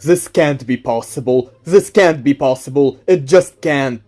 This can't be possible. This can't be possible. It just can't.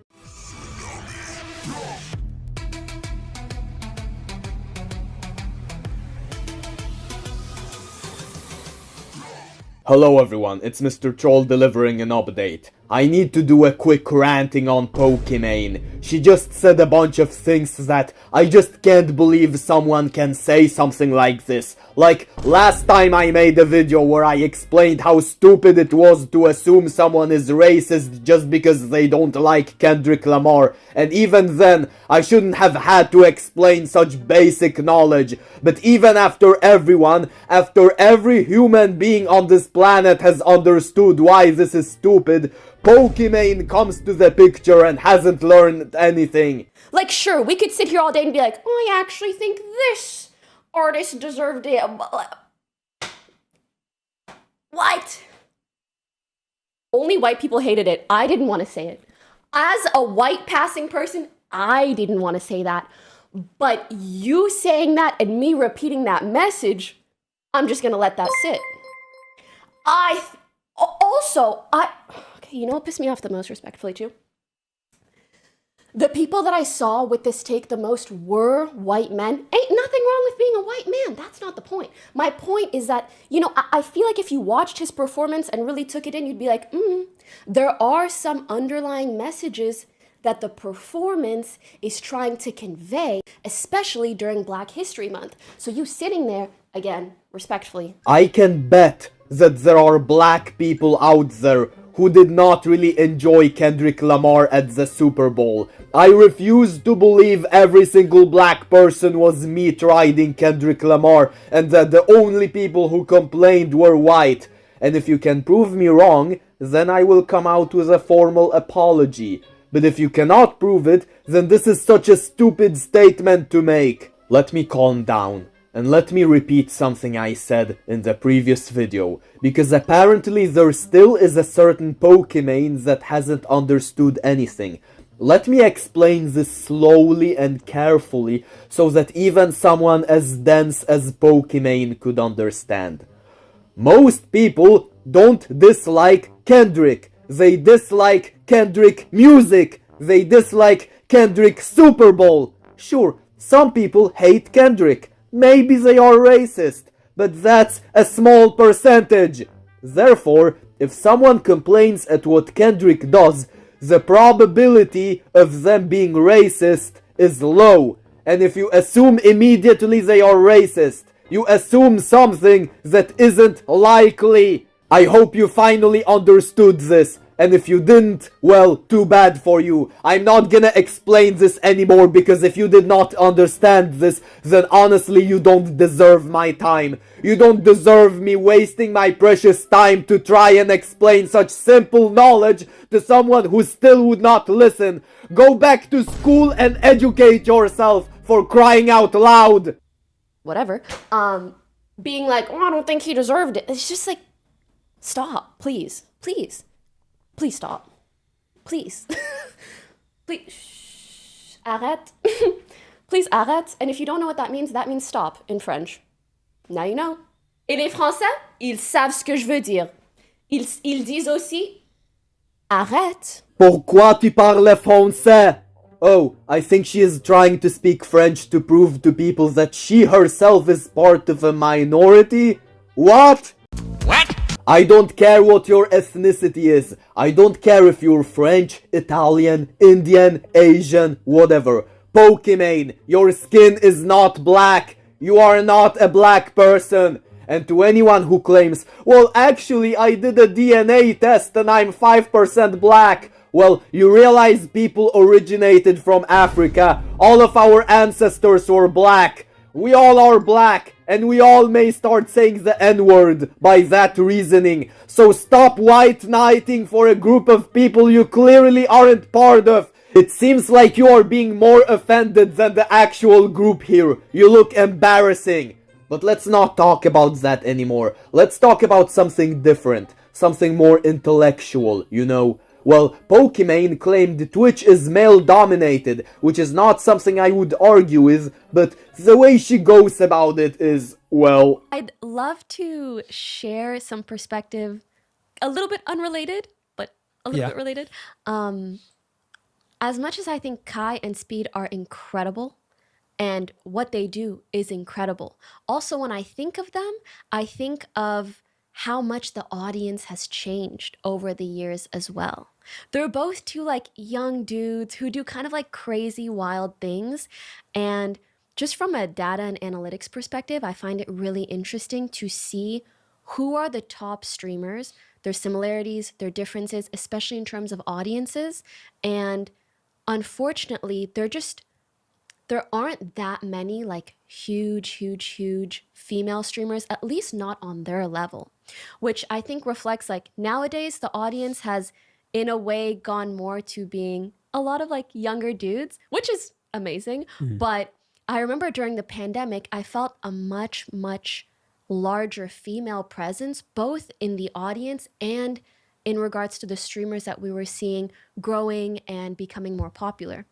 Hello everyone, it's Mr. Troll delivering an update. I need to do a quick ranting on Pokimane. She just said a bunch of things that I just can't believe someone can say something like this. Like, last time I made a video where I explained how stupid it was to assume someone is racist just because they don't like Kendrick Lamar, and even then, I shouldn't have had to explain such basic knowledge. But even after every human being on this planet has understood why this is stupid, Pokimane comes to the picture and hasn't learned anything. Like, sure, we could sit here all day and be like, oh, I actually think this artist deserved it. What? Only white people hated it. I didn't want to say it. As a white passing person, I didn't want to say that. But you saying that and me repeating that message, I'm just going to let that sit. Okay, you know what pissed me off the most, respectfully, too? The people that I saw with this take the most were white men. Ain't nothing wrong with being a white man. That's not the point. My point is that, I feel like if you watched his performance and really took it in, you'd be like, there are some underlying messages that the performance is trying to convey, especially during Black History Month. So you sitting there, again, respectfully. I can bet that there are black people out there who did not really enjoy Kendrick Lamar at the Super Bowl. I refuse to believe every single black person was meat riding Kendrick Lamar and that the only people who complained were white. And if you can prove me wrong, then I will come out with a formal apology. But if you cannot prove it, then this is such a stupid statement to make. Let me calm down. And let me repeat something I said in the previous video, because apparently there still is a certain Pokimane that hasn't understood anything. Let me explain this slowly and carefully so that even someone as dense as Pokimane could understand. Most people don't dislike Kendrick. They dislike Kendrick music. They dislike Kendrick Super Bowl. Sure, some people hate Kendrick. Maybe they are racist, but that's a small percentage. Therefore, if someone complains at what Kendrick does, the probability of them being racist is low. And if you assume immediately they are racist, you assume something that isn't likely. I hope you finally understood this. And if you didn't, well, too bad for you. I'm not gonna explain this anymore because if you did not understand this, then honestly you don't deserve my time. You don't deserve me wasting my precious time to try and explain such simple knowledge to someone who still would not listen. Go back to school and educate yourself, for crying out loud. Whatever. Being like, oh, I don't think he deserved it. It's just like, stop, please, please. Please stop. Please. Please. Shh. Arrête. Please arrête. And if you don't know what that means stop in French. Now you know. Et les Français, ils savent ce que je veux dire. Ils disent aussi, arrête. Pourquoi tu parles français? Oh, I think she is trying to speak French to prove to people that she herself is part of a minority? What? What? I don't care what your ethnicity is. I don't care if you're French, Italian, Indian, Asian, whatever. Pokimane, your skin is not black. You are not a black person. And to anyone who claims, well, actually, I did a DNA test and I'm 5% black. Well, you realize people originated from Africa. All of our ancestors were black. We all are black, and we all may start saying the N-word by that reasoning. So stop white knighting for a group of people you clearly aren't part of. It seems like you are being more offended than the actual group here. You look embarrassing. But let's not talk about that anymore. Let's talk about something different. Something more intellectual, you know. Well, Pokimane claimed Twitch is male-dominated, which is not something I would argue with, but the way she goes about it is, well... I'd love to share some perspective a little bit unrelated, but a little bit related. As much as I think Kai and Speed are incredible, and what they do is incredible. Also, when I think of them, I think of how much the audience has changed over the years as well. They're both two like young dudes who do kind of like crazy, wild things. And just from a data and analytics perspective, I find it really interesting to see who are the top streamers, their similarities, their differences, especially in terms of audiences. And unfortunately, there aren't that many like huge female streamers, at least not on their level, which I think reflects like nowadays the audience has in a way gone more to being a lot of like younger dudes, which is amazing. But I remember during the pandemic, I felt a much larger female presence, both in the audience and in regards to the streamers that we were seeing growing and becoming more popular.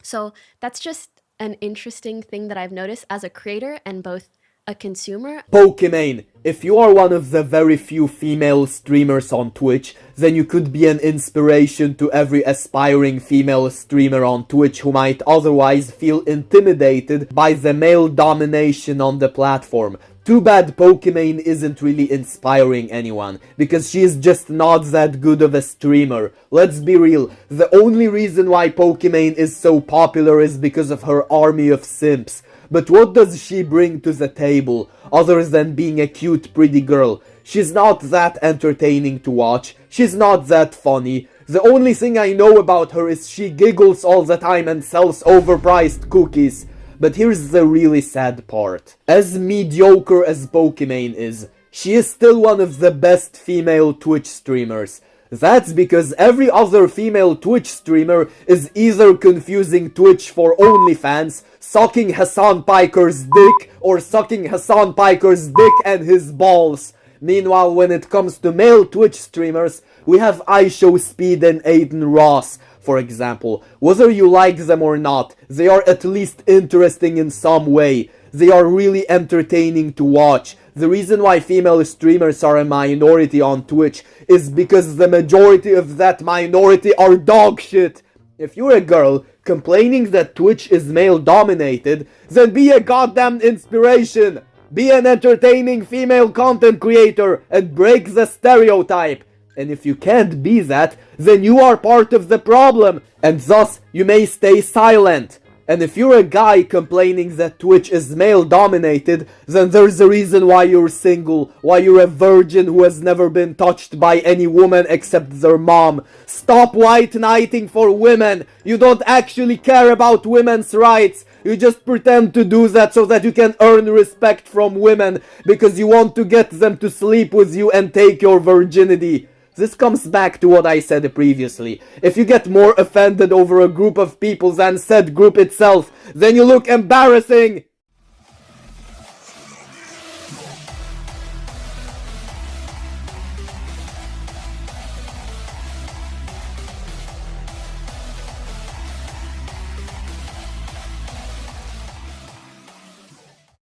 So that's just an interesting thing that I've noticed as a creator and both a consumer. Pokimane, if you are one of the very few female streamers on Twitch, then you could be an inspiration to every aspiring female streamer on Twitch who might otherwise feel intimidated by the male domination on the platform. Too bad Pokimane isn't really inspiring anyone, because she is just not that good of a streamer. Let's be real, the only reason why Pokimane is so popular is because of her army of simps. But what does she bring to the table, other than being a cute pretty girl? She's not that entertaining to watch, she's not that funny. The only thing I know about her is she giggles all the time and sells overpriced cookies. But here's the really sad part. As mediocre as Pokimane is, she is still one of the best female Twitch streamers. That's because every other female Twitch streamer is either confusing Twitch for OnlyFans, sucking Hassan Piker's dick, or sucking Hassan Piker's dick and his balls. Meanwhile, when it comes to male Twitch streamers, we have iShow Speed and Aiden Ross, for example. Whether you like them or not, they are at least interesting in some way. They are really entertaining to watch. The reason why female streamers are a minority on Twitch is because the majority of that minority are dog shit. If you're a girl complaining that Twitch is male dominated, then be a goddamn inspiration. Be an entertaining female content creator and break the stereotype. And if you can't be that, then you are part of the problem, and thus you may stay silent. And if you're a guy complaining that Twitch is male dominated, then there's a reason why you're single, why you're a virgin who has never been touched by any woman except their mom. Stop white knighting for women. You don't actually care about women's rights. You just pretend to do that so that you can earn respect from women because you want to get them to sleep with you and take your virginity. This comes back to what I said previously. If you get more offended over a group of people than said group itself, then you look embarrassing!